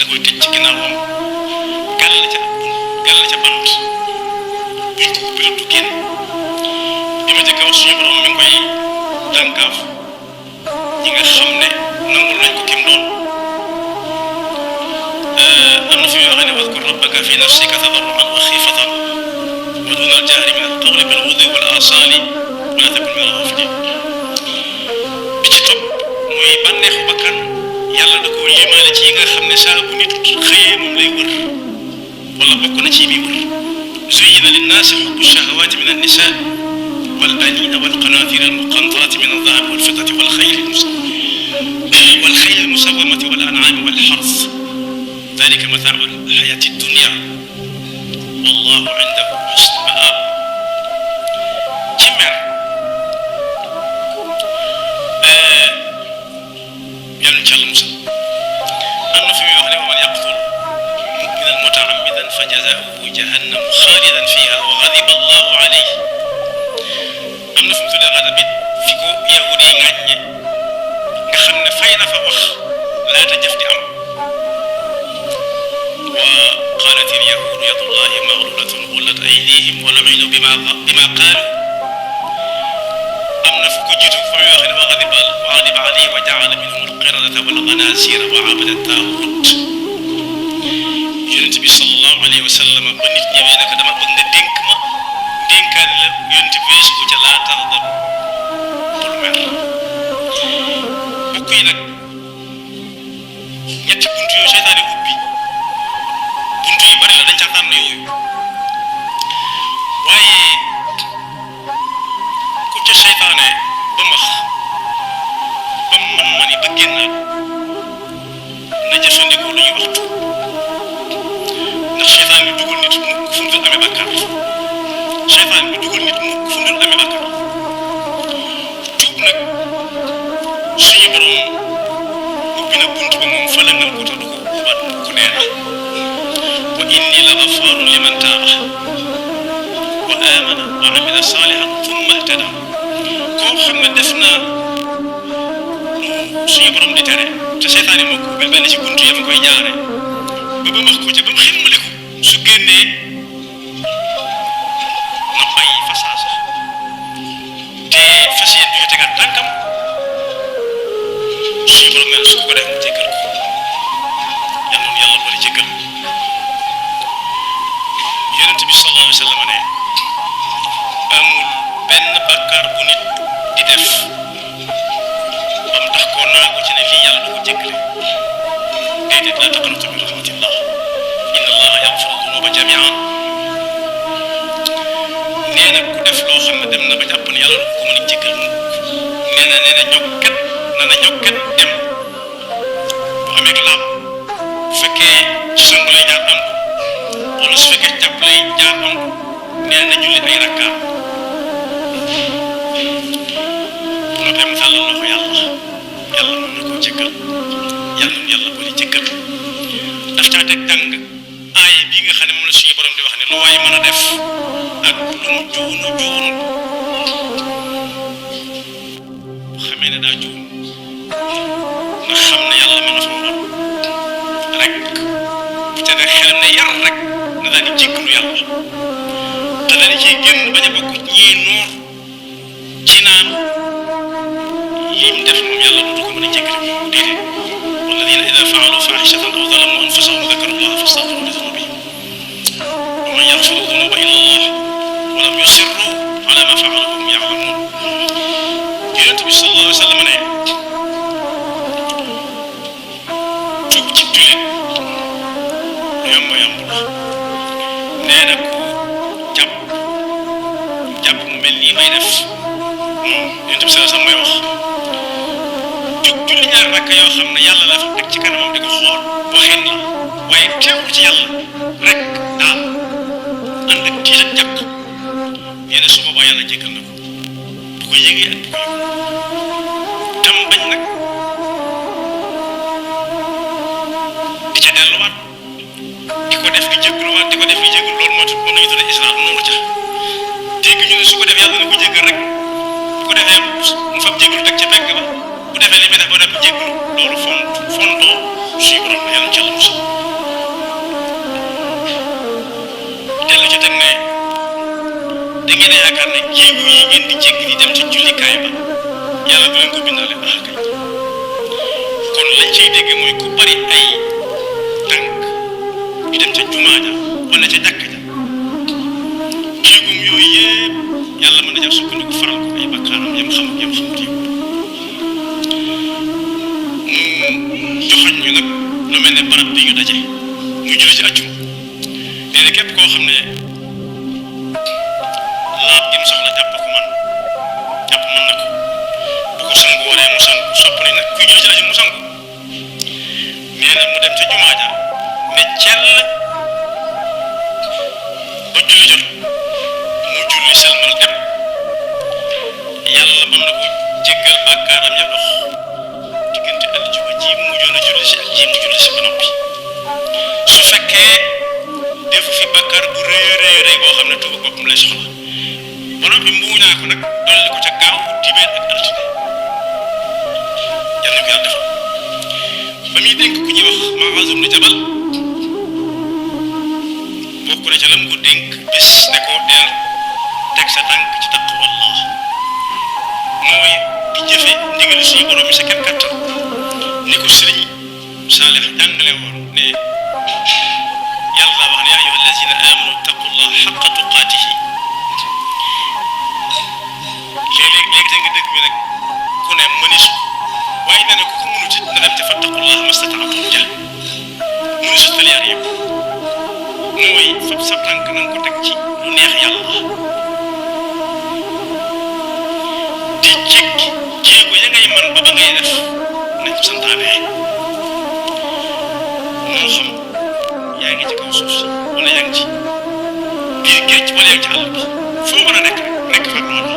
da koy tëj ci ginnaawam gàll ca bant buñ ko ubbi la du génn bi ma jëkk wax suñu borom mi ngi koy dànkaaf ñi nga xam ne nangul nañ ko kim doon am na fi yoo xam ne wadkur rabbaka fi nafsika tadarruan wa xiifatan wa duna al-jahri min al-qawli bil ghudwi wal asali wa la takun min al-ghafilin bi ci topp muy bànneexu bakkan yàlla da koo limaale ci yi nga xam ne saa bu nit xëyee moom lay wër wala bokk na ci mi wër zuyyina linnaasi hubbu shahawaati min an-nisaa wal baniina wal qanaatiiri al-muqantarati min ad-dahabi wal fiddati wal xayli al-musawwamati wal an'aami wal harth dhalika mataa'u al-hayaati ad-dunya wallahu 'indahu husnu al-ma'aab ci mer yàlla ci Yàlla musal am na fi muy wax ne wa man yaqtul mu'minan muta'ammidan fa jazaa'uhu jahannam xaalidan fiihaa wa ghadiba Allahu alayhi am na fi mu tuddee xadab bi fi ko yahudi yi ŋàññe nga xam ne fay na fa wax laata jëf di am wa qaalat al-yahuudu yadullahi magluulatun ghullat aydiihim wa lu'inu bimaa qaalu am na fu ko jiitu fa muy wax ne wa ghadiba alayhi wa ja'ala minhum al-qiradata wal khanaazira wa 'abada at-taaghut yonent bi sallallahu alayhi wa sallam ba nit ñëwee nag dama bëgg nga dénk ma dénkaane la yonent bi weesu ko ca laa taxdab bul mer bokk yi nag ñetti buntu yooyu seytaane ubbi buntu yi bari la dañ ca tànn yooyu waaye ku ca seytaane ba max ba man ba génnaat na jëfandikoo lu ñuy wax tuub ndax seytaan bi dugal nit mukk fu mu dul amee bàkkaar seytaan bi dugal nit mukk fu mu dul amee bàkkaar tuub nag suñu borom ubbi na bunt ba moom fële na ko te du ko ubbaat ku nee na wa inni la ghafaarun liman taaba wa aamana wa amila saalihan thumma ihtada koo xam ne def na suñu borom di tere te seytaan yi moo ko ubbil benn ci buntu yam koy jaare ba max ko ca ba mu xinmale ko su génnee na bàyyi fa saasa te fas yéen du ñu tegaat tànkam suñu borom mel su ko def mu jéggal ko yal na yàlla bari jéggal yonent bi sallallahu alayhi wa sallam ne amul benn bàkkaar bu nit di def bam tax koo naagu ci ne lii yàlla du ko jéggale déedéet laa taqnatu min rahmatillah inna allaha yaghfiru dunuba jamian nee na ku def loo xam ne dem na ba jàpp ne yàlla du ko mën a jéggal nee na ñokket dem bu amee laab bu fekkee ci sang lay jaar am ko wala su fekkee jàpp lay jaar am ko nee na julli ay rakkaat bu noppee mu tàllal loxo yàlla mën na koo jéggal yàlla bari jéggal daf caa teg tàng aay bii nga xam ne moom la suñu borom di wax ne lu waay mën a def ak lu mu juunu bu xamee ne daa juum nga xam ne yàlla mën na fa mu rek bu ca ne xelam ne yar rek na daal di jéggalu yàlla te daal di ciy génn bañ a bokk ñii nuur ci naan lii mu def moom yàlla du ko mën a jéggale déedéet walladina ida faalu faaxishatan aw zalamu anfusahum dakaru llaha fastaxfiru li dunubihim wa man yaxfiru dunuba illa allah wa lam yusirru ala ma faalu wa hum yaalamun yonent bi sallallahu alayhi wa sallam ne tuub ci jullit yomb la nee na ku jàpp mu mel nii may def yonent bi sallallahu alayhi wa sallam mooy wax julli ñaar rakk yoo xam ne yàlla la fa teg ci kanamam di ko xool waxin la waaye teewlu ci yàlla rek daal ànd ak tiit ak jàpp nee na su boobaa yàlla jéggal na ko du ko yëgee ak du ko yëg tam bañ nag di ca delluwaat di ko def di jéggaluwaat di ko def di jéggalu loolu moo tax moom la ñu tuddee islam noonu ca dégg ñu ne su ko def yàlla na ko jéggal rek bu ko defee mu fab jéggalu teg ca pegg ba bu defee li muy def ba def jéggalu loolu fontoo suñu borom la yàlla jàll musa dellu ci teg ne da ngeen a yaakaar ne jéegu yi ngeen di jégg di dem ci jullikaay ba yàlla du leen ko bindale kay kon lañ ciy dégg mooy ku bari ay tànk di dem ca jumaa ja wala ca jàkka ja jéegum yooyu yëpp yàlla mën na jël sukkandiku faral ko ay bakkaaram yam xam yam xamut yi mu joxoñ ñu nag lu mel ne barab bi ñu daje mu julli ci àjjuma nee na képp koo xam ne laab gi mu soxla jàpp ko man jàpp mën na ko bu ko sangu waree mu sangu sopp nañ nag kuy julli ci àjjuma mu sangu nee na mu dem ca jumaa ja ne cell ba julli jot mu julli selmal dem yàlla mën na ko jéggal bàkkaaram ya dox diggante aljuma ji mu mujjoon a julli si ak ji mu julli si ba noppi su fekkee defu fi bàkkaar bu rëy boo xam ne tuuba boppam lay soxla ba noppi mbuuñaa ko nag dolli ko ca gaaw dibéer ak altine yàlla na ko yàlla defal ba muy dénk ku ñuy wax Muaaz ibn Jabal bokk na ca lam ko dénk bis ne ko deel teg sa tànk ci taqwallah mooy di jëfe ndigal suñu borom mi sa kem kattan ni ko sëriñ Saalix jàngale woon ne yàlla daa wax ne yaa ayyuha allazina amanu taqullah xaqa tuqaatihi léegi te nga dëgg bi nag ku ne mënisu waaye nee na ku ko mënut it na dem te fattaqullah mastataatum ja mënisu taliyaar yëpp mooy fab sa tànk na nga ko teg ci lu neex yàlla di jéggi jéego ya ngay man ba ngay def nañ ko santaane moo xam yaa ngi ci kaw suuf si wala yaa ngi ci biir géej wala yaa ngi ci àll bi foo mën a nekk fa loolu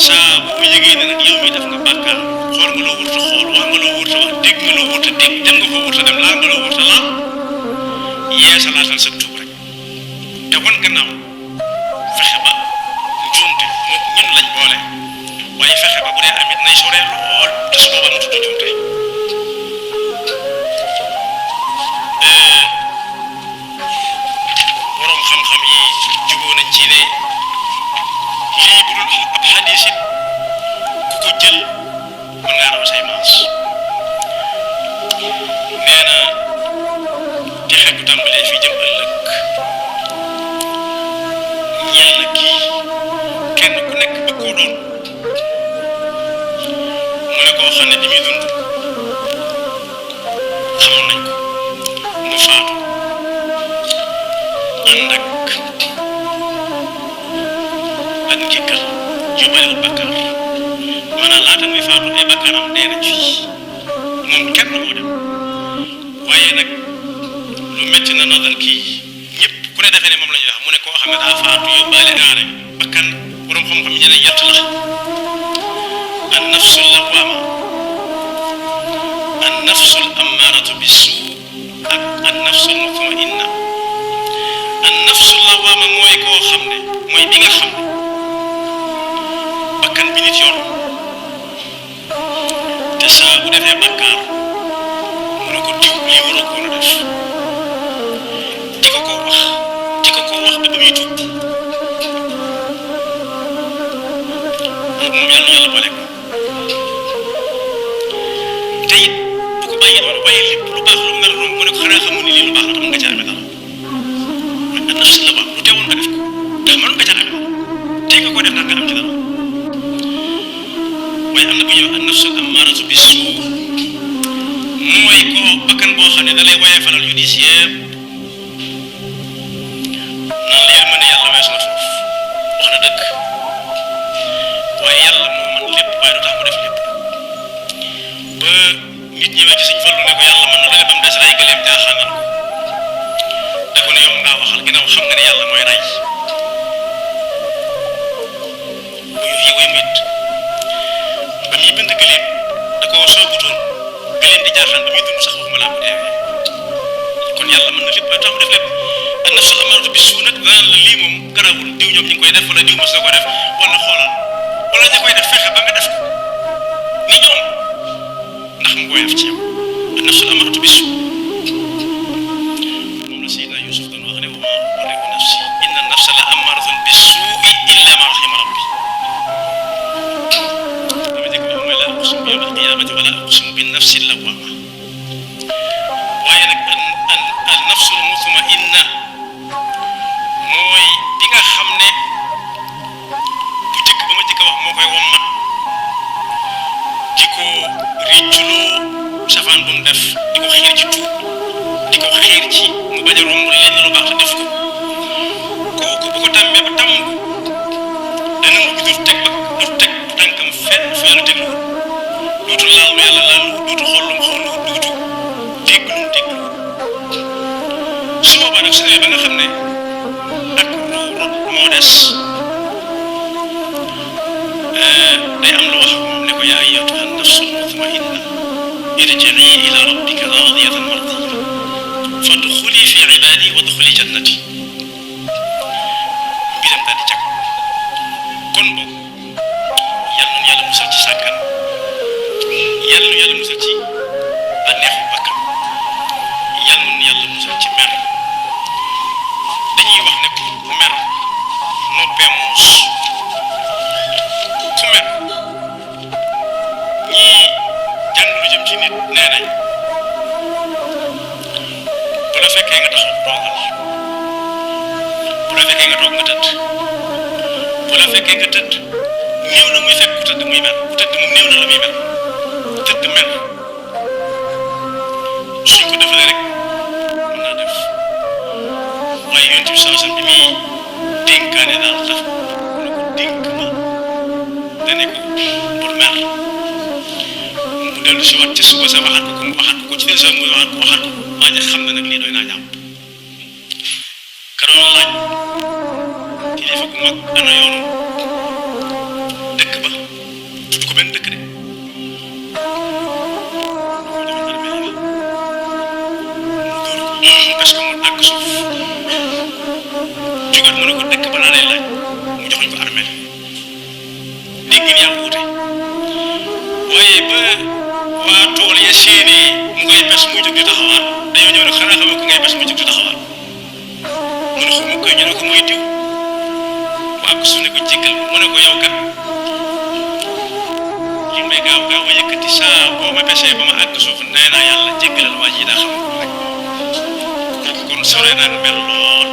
saa bu yëgee ne nag yow mi def nga bàkkaar xool nga loo wurta xool wax nga loo wurta wax dégg nga loo wurta dégg dem nga ko wurta dem laal nga loo wurta laal yeesalaatal sa tuub rek te wan gannaaw fexe ba njuumte moom ñun lañ boole waaye fexe ba bu dee amit nay soree lool te su boobaa mu tudd njuumte boroom xam-xam yi juboo nañ ci ne lii bu dul ab xadiis it ku ko jël mën ngaa raw say maas nee na texe bu tàmbalee fii jëm ëllëg ñeel na kii kenn ku nekk bëgg koo doon mu ne koo xam ne bi muy dund xamoon nañ ko mu faatu ànd ak njëkkal yóbbalewul bakkaar maanaam laata muy faatu ay bakkaaram dee na ci moom kenn moo dem waaye nag lu métti na nadal kii ñëpp ku ne defee ne moom la ñuy wax mu ne koo xam ne daa faatu yóbbaale aare bakkan borom xam-xam yi ñeneen yett la an nafsul lawaama an nafsul ammaaratu bi suu ak an nafsul mutmainna an nafsul lawaama mooy koo xam ne mooy bi nga xam ne bakkan bi nit yor te saa bu defee bakkaar mu ne ko diw lii waroo ko woon a def di ko wax ba muy tuub moom yàlla yàlla boole ko te it bu ko bàyyi noonu waaye lépp lu baax lu mu nar a romb mu ne ko xanaa xamu ni lii lu baax la te mën nga caa amee dara mooy naf si la baax lu teewoon nga def ko ndax mën nga caa amee dara tey nga ko def ndax nga am ci dara waaye am na bu ñuy wax an nafsul ammaaratu bi suu mooy ko bakkan boo xam ne da lay woyefalal yu diis yëpp naan la yërmande yàlla weesu na foofu wax na dëgg waaye yàlla moo man lépp waaye du tax mu def lépp ba nit ñëwee ci Sëñ Fallu ne ko yàlla mën na la nga bam des rey gëleem jaaxaanal ko da ko ne yow ngaa waxal ginnaaw xam nga ne yàlla mooy rey yi way mit ba muy bind gëleem da koo soogutoon gëleem di jaaxaan ba muy dund sax waxuma laa mu deewee kon yàlla mën na lépp waaye tax mu def lépp an nafsul ammaaratu bi suu nag danaan la lii moom garawul diw ñoom ñu ngi koy def wala diw mos na ko def wala xoolal wala ña koy def fexe ba nga def ko ni ñoom ndax mu woyof ci yow an nafsul ammaaratu bi leen lu baax te def ko kooku bu ko tàmmee ba tàmm ko dana mujj du teg tànkam fenn fu yàlla teg lu dootu laal lu yàlla laal dootu xool lu mu xool dootu dégg lu mu dégg su boobaa nag su dee ba nga xam ne ak rot moo des day am lu wax moom ne ko yaa ayyatuha nafsul mutmainna irji'i ila rabbika radiyatan mardiyya fadxuli fi ibadi wadxuli jannati mbiram daal di jag kon boog yal na yàlla musal ci sàkkan yal na yàlla musal ci bànneexu bakkan yal na yàlla musal ci mer dañuy wax ne ku mer noppee muus ku mer ñii jàng lu jëm ci nit nee nañ bu la fekkee nga taxaw toogal bu la fekkee nga toog nga tëdd bu la fekkee nga tëdd néew na muy fekk ku tëdd muy mel ku tëdd moom néew na la muy mel tëdd mel suñ ko defalee rek mën naa def waaye yonent bi sallallahu alayhi wasallam bi muy dénkaane daal daf ne ko dénk ma te ne ko bul mer mu dellu si waat ci suba sa waxaat ko mu waxaat ko ci dellu si waat mu waxaat ko waa ja xam na nag lii doy naa jàpp ka doon laaj kilifa gu mag ana yoonu dëkk ba tudd ko benn dëkk de parce que mu àgg suuf jógaat mu ne ko dëkk ba laa lay laaj mu joxoñ ko armeel dégg ngeen yaa wuute waaye ba waa tool ya séenee mu ngay bes muy jóg di taxawaat dañoo ñëw ne xanaa xam ko ngay bes muy jóg di taxawaat mu ne xamu koy ñu ne ko mooy diw waa ko su ne ko jéggal mu ne ko yow kat li may gaaw gaaw a yëkkati saa boo ma besee ba ma àgg suuf nee naa yàlla jéggalal waa ji daa xam rek kooku kon sore naa nga mel lool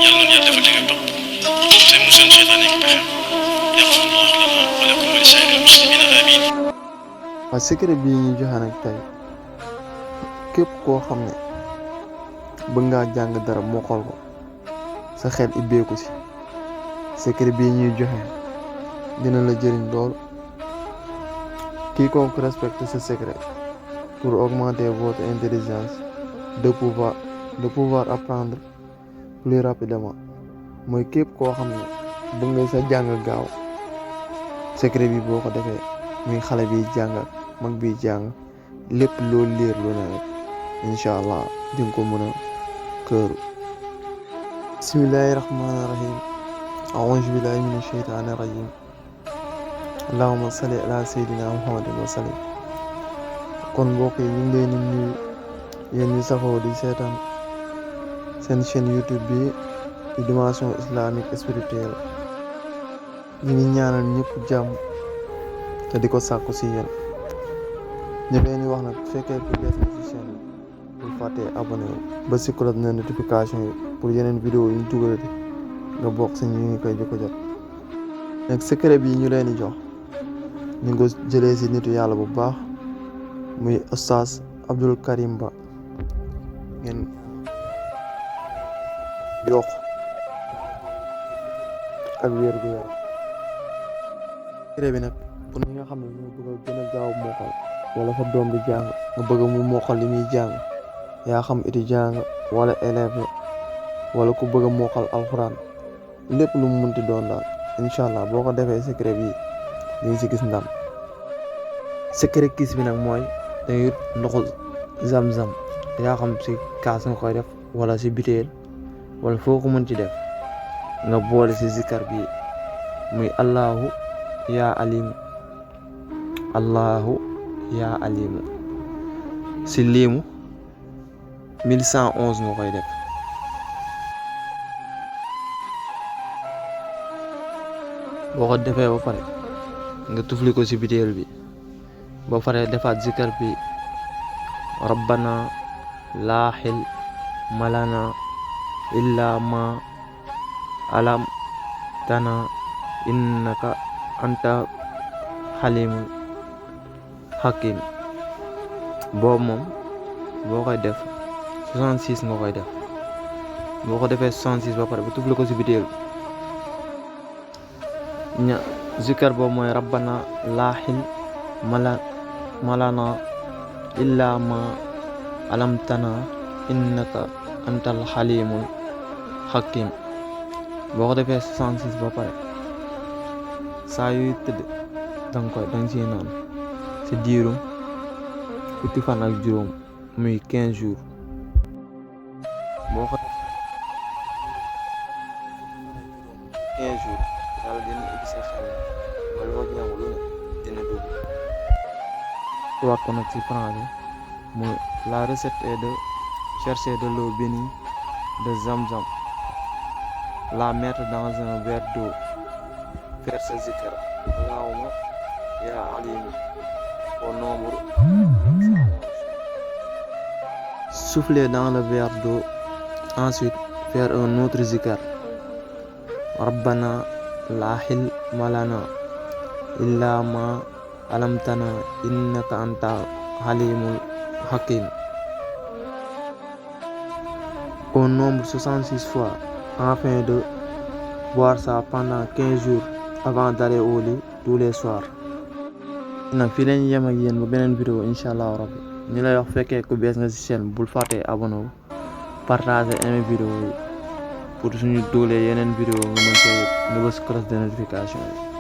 yàlla noonu yàlla dafa teg a topp te musal seytaane ak pexem yaqullah lana wa lakum wa li saa'iril muslimina amin. waaw secret bii ñu joxe nag tey képp koo xam ne bëgg ngaa jàng dara moo xool ko sa xel ibbeeku si secret bii ñuy joxe dina la jëriñ lool. Quiconque respecte ce secret pour augmenter votre intelligence de pouvoir apprendre plus rapidement mooy képp koo xam ne bëgg nga sa jàng gaaw secret bi boo ko defee muy xale bi jàng ak mag bi jàng lépp loo liir lu ne rek incha allah di nga ko mën a këru. bismillahi rahmaani rahim a'uuzu billahi mina shaytaani rajim allahumma salli ala sayyidina muhammadin wa sallim. kon mbokk yi ñu ngi leen di nuyu yéen ñi safoo di seetaan seen chaîne YouTube bi di dimension islamique spirituelle ñu ngi ñaanal ñëpp jàmm te di ko sàkku si yéen ñu leen di wax nag bu fekkee ku bees na ci chaîne bi bul fàttee abonné ba si cloche de notification yi pour yeneen vidéo yi ñu dugalati nga bokk si ñu ngi koy jëkko jot. nag secret bi ñu leen di jox ñu ngi ko jëlee si nitu yàlla bu baax muy Oustaz Abdul Karim Ba ngeen yokk ak wér gu yaram. secret bi nag pour ñi nga xam ne ñoo bëgg a gën a gaaw mokkal wala fa doom bi jàng nga bëgg mu mokkal li muy jàng yaa xam étudiant wala élève wala ku bëgg a mokkal alxuraan lépp lu mu mënti doon daal incha allah boo ko defee secret bi ñu ngi si gis ndam. secret kiis bi nag mooy dangay ndoxu zam-zam yaa xam si kaas nga koy def wala si biteel wala foo ko mën ci def nga boole si zikar bi muy allahu yaa alimu allahu yaa alimu si liimu 1111 nga koy def. boo ko defee ba pare nga tufli ko si biteel bi ba pare defaat zikar bi rabbana laa hilma lana illa ma alam tana innaka anta halimul hakim. boobu moom boo koy def 66 nga koy def boo ko defee 66 ba pare ba tufle ko si biteel zikar boobu mooy rabbana laaxil malana illa ma alamtana innaka antal xalimul xakim boo ko defee 66 ba pare saa yuy tëdd danga siy naan si diirum fukki fan ak juróom muy 15 jours boo ko 15 jours yàlla dina ubbi sa xel ba loo jàng lu ne dina dugg waat ko nag ci français mooy la recette est de chercher de l'eau bénie de Zamzam, la mettre dans un verre d'eau, faire sa zikr Allahumma ya alim au nombre 111. Souffler dans le verre d'eau, ensuite faire un autre zikr Rabbana la hilma lana illa ma alamtana innaka anta halimul hakim au nombre 66 fois afin de boire ça pendant 15 jours avant d'aller au lit tous les soirs. nag fii lañu yem ak yéen ba beneen vidéo incha allah rabbi ñu lay wax fekkee ku bees nga ci chaîne bul fàtte abonné wu partager aimé vidéo yi pour suñu doolee yeneen vidéo nga mën cee nga bës cloche de notification yi.